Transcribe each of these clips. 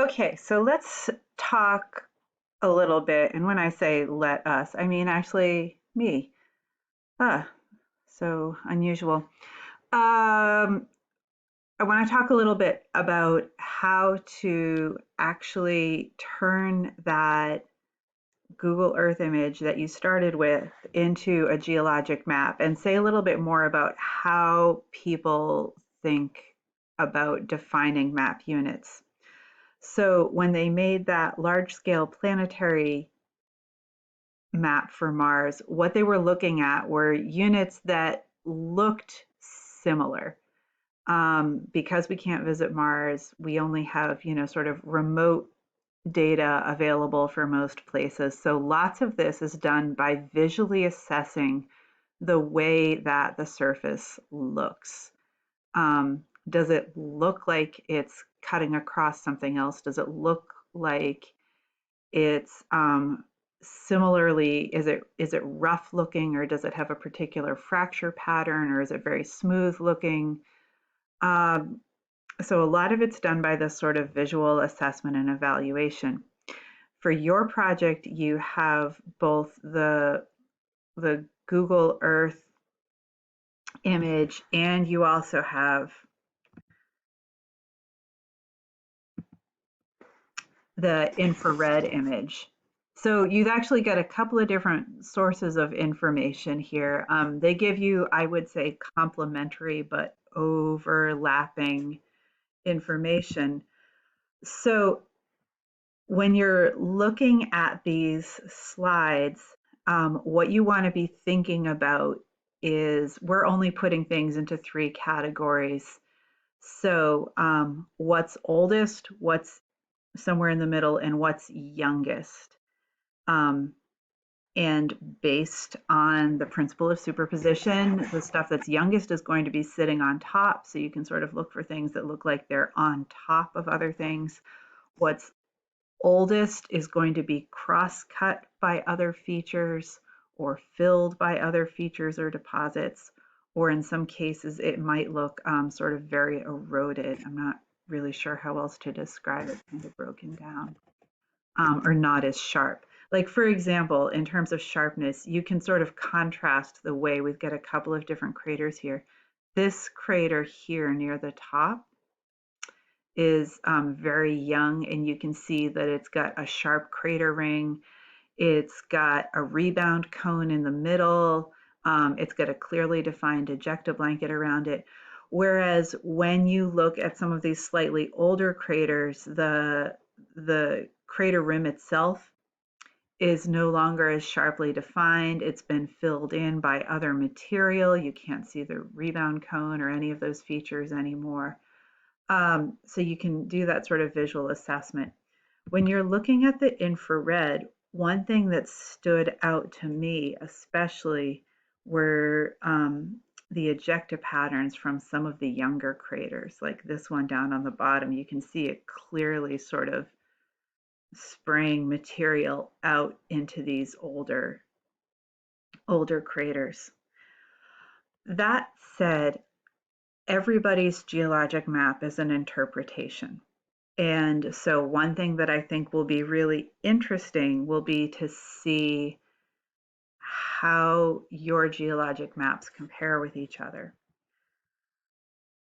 Okay, so let's talk a little bit. And when I say let us, I mean actually me. Ah, so unusual. Um, I want to talk a little bit about how to actually turn that Google Earth image that you started with into a geologic map and say a little bit more about how people think about defining map units. So when they made that large scale planetary map for Mars, what they were looking at were units that looked similar. Because we can't visit Mars, we only have, sort of remote data available for most places. So lots of this is done by visually assessing the way that the surface looks. Does it look like it's cutting across something else? Does it look like it's similarly, is it rough looking, or does it have a particular fracture pattern, or is it very smooth looking? Um, so a lot of it's done by this sort of visual assessment and evaluation. For your project, you have both the Google Earth image, and you also have the infrared image. So you've actually got a couple of different sources of information here. They give you, I would say, complementary but overlapping information. So when you're looking at these slides, what you want to be thinking about is we're only putting things into three categories. So what's oldest, what's somewhere in the middle, and what's youngest. Um, and based on the principle of superposition, the stuff that's youngest is going to be sitting on top. So you can sort of look for things that look like they're on top of other things. What's oldest is going to be cross-cut by other features or filled by other features or deposits, or in some cases it might look sort of very eroded. I'm not really sure how else to describe it, kind of broken down, or not as sharp. Like for example, in terms of sharpness, you can sort of contrast the way we've got a couple of different craters here. This crater here near the top is very young, and you can see that it's got a sharp crater ring. It's got a rebound cone in the middle. It's got a clearly defined ejecta blanket around it. Whereas when you look at some of these slightly older craters, the crater rim itself is no longer as sharply defined. It's been filled in by other material. You can't see the rebound cone or any of those features anymore. So you can do that sort of visual assessment. When you're looking at the infrared, one thing that stood out to me especially were the ejecta patterns from some of the younger craters, like this one down on the bottom. You can see it clearly sort of spraying material out into these older craters. That said, everybody's geologic map is an interpretation. And so one thing that I think will be really interesting will be to see how your geologic maps compare with each other.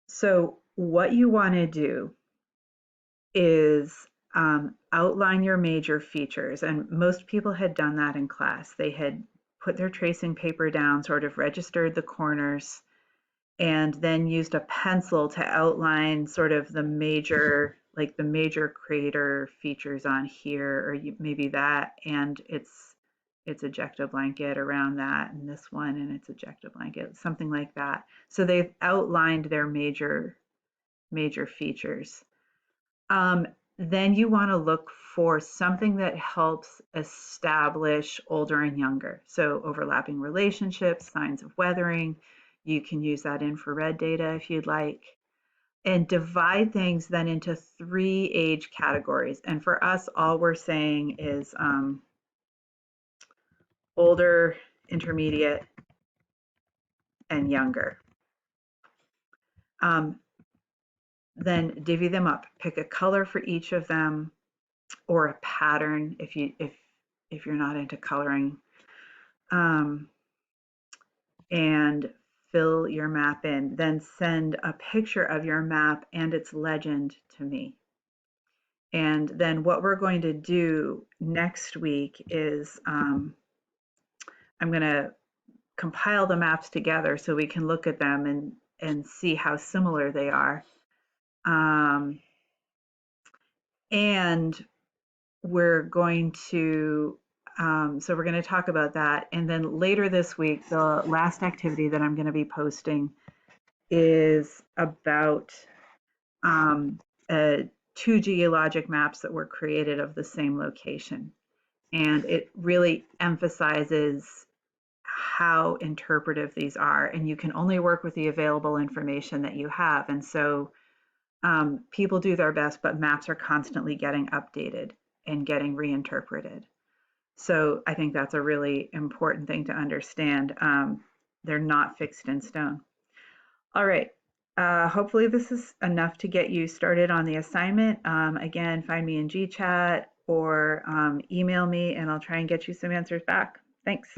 So what you want to do is outline your major features. And most people had done that in class. They had put their tracing paper down, sort of registered the corners, and then used a pencil to outline sort of the major, like the major crater features on here, or maybe that and its ejecta blanket around that, and this one and its ejecta blanket, something like that. So they've outlined their major features. Um, then you want to look for something that helps establish older and younger. So overlapping relationships, signs of weathering. You can use that infrared data if you'd like. And divide things then into three age categories. And for us, all we're saying is older, intermediate, and younger. Um, then divvy them up. Pick a color for each of them or a pattern if you're not into coloring. Um, and fill your map in. Then send a picture of your map and its legend to me. And then what we're going to do next week is I'm going to compile the maps together so we can look at them and see how similar they are. Um, and we're going to so we're going to talk about that. And then later this week, the last activity that I'm going to be posting is about um, uh, two geologic maps that were created of the same location. And it really emphasizes how interpretive these are. And you can only work with the available information that you have. And so people do their best, but maps are constantly getting updated and getting reinterpreted. So I think that's a really important thing to understand. They're not fixed in stone. All right. Hopefully this is enough to get you started on the assignment. Again, find me in GChat or email me and I'll try and get you some answers back. Thanks.